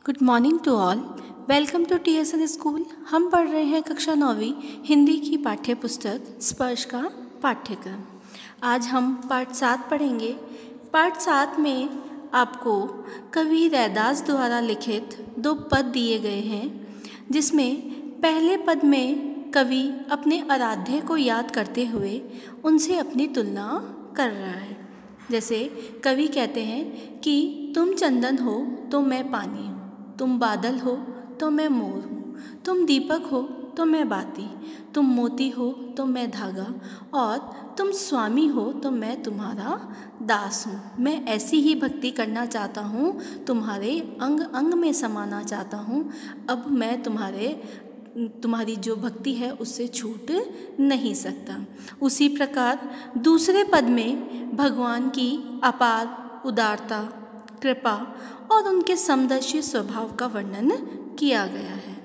Good morning to all. Welcome to TSN school. हम पढ़ रहे हैं कक्षा 9वीं हिंदी की पाठ्य पुस्तक स्पर्श का पाठ्यक्रम। आज हम पाठ 7 पढ़ेंगे। पाठ 7 में आपको कवि रैदास द्वारा लिखित 2 पद दिए गए हैं, जिसमें पहले पद में कवि अपने आराध्य को याद करते हुए उनसे अपनी तुलना कर रहा है। जैसे कवि कहते हैं कि तुम चंदन हो तो मैं पानी हूँ, तुम बादल हो तो मैं मोर हूँ, तुम दीपक हो तो मैं बाती, तुम मोती हो तो मैं धागा, और तुम स्वामी हो तो मैं तुम्हारा दास हूँ। मैं ऐसी ही भक्ति करना चाहता हूँ, तुम्हारे अंग अंग में समाना चाहता हूँ। अब मैं तुम्हारी जो भक्ति है उससे छूट नहीं सकता। उसी प्रकार दूसरे पद में भगवान की अपार उदारता, कृपा और उनके समदर्शी स्वभाव का वर्णन किया गया है।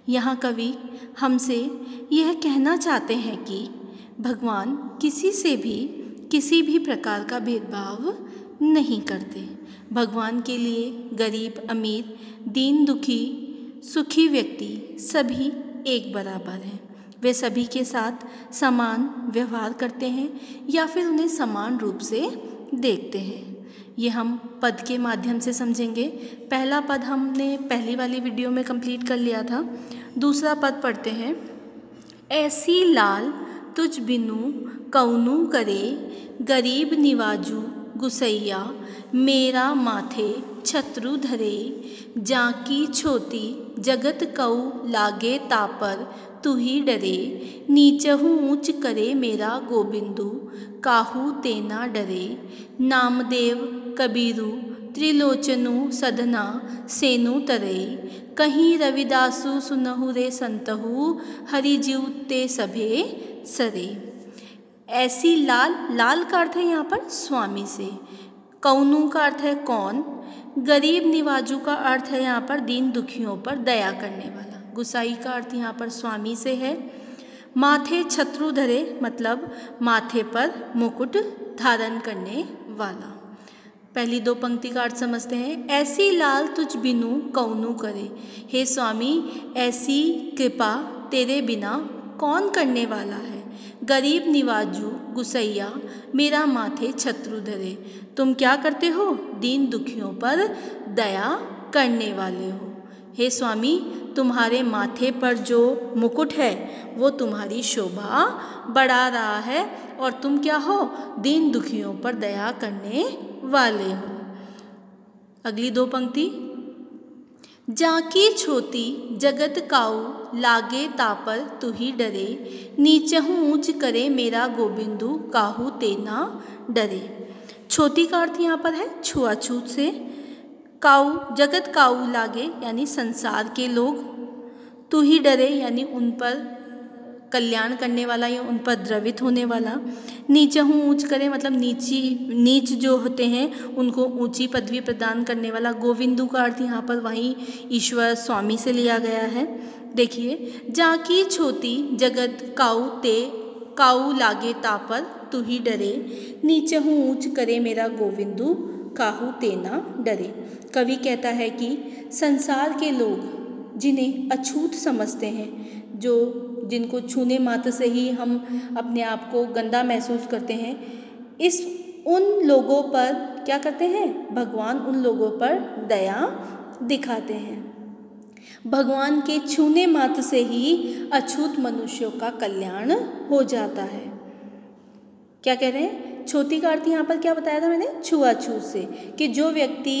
यहाँ कवि हमसे यह कहना चाहते हैं कि भगवान किसी से भी किसी भी प्रकार का भेदभाव नहीं करते। भगवान के लिए गरीब अमीर, दीन दुखी, सुखी व्यक्ति सभी एक बराबर हैं। वे सभी के साथ समान व्यवहार करते हैं या फिर उन्हें समान रूप से देखते हैं। ये हम पद के माध्यम से समझेंगे। पहला पद हमने पहली वाली वीडियो में कंप्लीट कर लिया था। दूसरा पद पढ़ते हैं। ऐसी लाल तुझ बिनु कौनु करे, गरीब निवाजू गुसैया मेरा माथे छत्रु धरे, जाकी छोती जगत कऊ लागे तापर तू ही डरे, नीचहु ऊंच करे मेरा गोबिंदु काहू तेना डरे, नामदेव कबीरू त्रिलोचनु सधना सेनु तरे, कहीं रविदासु सुनहु रे संतहु हरि जीव ते सभे सरे। ऐसी लाल, लाल का अर्थ है यहाँ पर स्वामी से, कौनु का अर्थ है कौन, गरीब निवाजू का अर्थ है यहाँ पर दीन दुखियों पर दया करने वाला, गुसाई का अर्थ यहाँ पर स्वामी से है, माथे छत्रु धरे मतलब माथे पर मुकुट धारण करने वाला। पहली 2 पंक्ति का अर्थ समझते हैं। ऐसी लाल तुझ बिनु कौनु करे, हे स्वामी ऐसी कृपा तेरे बिना कौन करने वाला है। गरीब निवाजू गुसैया मेरा माथे छत्रु धरे, तुम क्या करते हो, दीन दुखियों पर दया करने वाले हो। हे स्वामी तुम्हारे माथे पर जो मुकुट है वो तुम्हारी शोभा बढ़ा रहा है, और तुम क्या हो, दीन दुखियों पर दया करने वाले हो। अगली 2 पंक्ति। जाकी छोती जगत काऊ लागे तापर तू ही डरे, नीचहु ऊंच करे मेरा गोबिंदु काहू तेना डरे। छोटी का अर्थ यहाँ पर है छुआछूत से, काऊ जगत काऊ लागे यानी संसार के लोग, तू ही डरे यानी उन पर कल्याण करने वाला या उन पर द्रवित होने वाला, नीचहु ऊंच करे मतलब नीच जो होते हैं उनको ऊंची पदवी प्रदान करने वाला। गोविंदु का अर्थ यहाँ पर वहीं ईश्वर स्वामी से लिया गया है। देखिए, जाकी छोटी जगत काऊ लागे तापर तू ही डरे, नीचहु ऊंच करे मेरा गोविंदु काहू तेना डरे। कवि कहता है कि संसार के लोग जिन्हें अछूत समझते हैं, जिनको छूने मात्र से ही हम अपने आप को गंदा महसूस करते हैं, उन लोगों पर क्या करते हैं, भगवान उन लोगों पर दया दिखाते हैं। भगवान के छूने मात्र से ही अछूत मनुष्यों का कल्याण हो जाता है। क्या कह रहे हैं, छोटी का अर्थ यहाँ पर क्या बताया था मैंने, छुआछूत से, कि जो व्यक्ति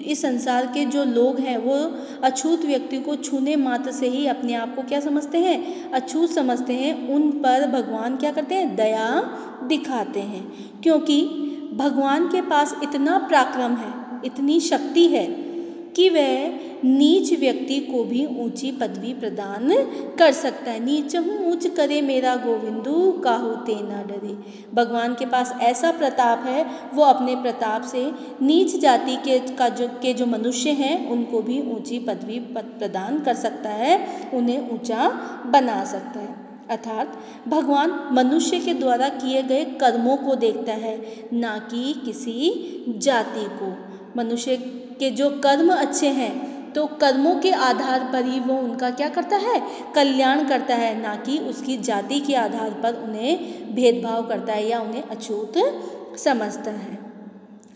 इस संसार के जो लोग हैं वो अछूत व्यक्ति को छूने मात्र से ही अपने आप को क्या समझते हैं, अछूत समझते हैं। उन पर भगवान क्या करते हैं, दया दिखाते हैं, क्योंकि भगवान के पास इतना पराक्रम है, इतनी शक्ति है कि वह नीच व्यक्ति को भी ऊंची पदवी प्रदान कर सकता है। नीचहु ऊंच करे मेरा गोविंदु काहू तेना डरे। भगवान के पास ऐसा प्रताप है, वो अपने प्रताप से नीच जाति के जो मनुष्य हैं उनको भी ऊंची पदवी प्रदान कर सकता है, उन्हें ऊंचा बना सकता है। अर्थात भगवान मनुष्य के द्वारा किए गए कर्मों को देखता है, ना कि किसी जाति को। मनुष्य के जो कर्म अच्छे हैं तो कर्मों के आधार पर ही वो उनका क्या करता है, कल्याण करता है, ना कि उसकी जाति के आधार पर उन्हें भेदभाव करता है या उन्हें अछूत समझता है।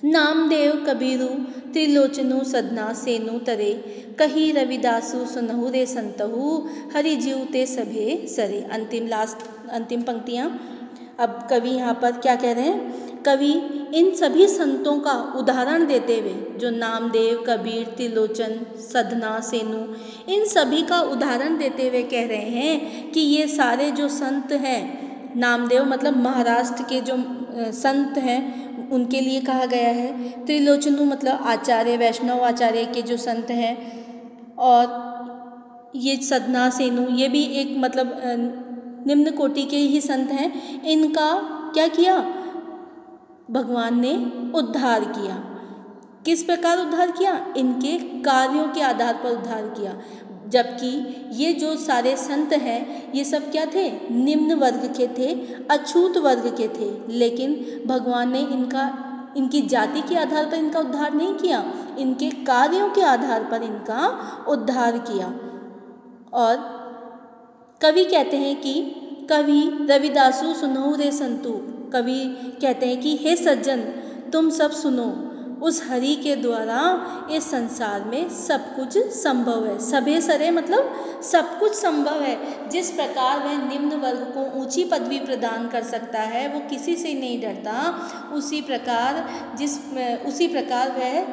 नामदेव कबीरू त्रिलोचनु सदना सेनु तरे, कही रविदासु सुनहु रे संतहु, हरि जीव ते सभे सरे। अंतिम पंक्तियाँ। अब कवि यहाँ पर क्या कह रहे हैं, कवि इन सभी संतों का उदाहरण देते हुए, जो नामदेव, कबीर, त्रिलोचन, सदना, सेनु, इन सभी का उदाहरण देते हुए कह रहे हैं कि ये सारे जो संत हैं, नामदेव मतलब महाराष्ट्र के जो संत हैं उनके लिए कहा गया है, त्रिलोचनु मतलब आचार्य, वैष्णव आचार्य के जो संत हैं, और ये सदना, सेनु ये भी एक मतलब निम्न कोटि के ही संत हैं। इनका क्या किया, भगवान ने उद्धार किया। किस प्रकार उद्धार किया, इनके कार्यों के आधार पर उद्धार किया। जबकि ये जो सारे संत हैं ये सब क्या थे, निम्न वर्ग के थे, अछूत वर्ग के थे, लेकिन भगवान ने इनकी जाति के आधार पर इनका उद्धार नहीं किया, इनके कार्यों के आधार पर इनका उद्धार किया। और कवि कहते हैं कि कवि रविदासु सुनहु रे संतु, कवि कहते हैं कि हे सज्जन तुम सब सुनो, उस हरि के द्वारा इस संसार में सब कुछ संभव है। सभे सरे मतलब सब कुछ संभव है। जिस प्रकार वह निम्न वर्ग को ऊंची पदवी प्रदान कर सकता है, वो किसी से नहीं डरता, उसी प्रकार वह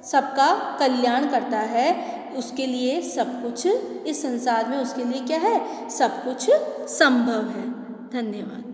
सबका कल्याण करता है। उसके लिए सब कुछ इस संसार में, उसके लिए क्या है, सब कुछ संभव है। धन्यवाद।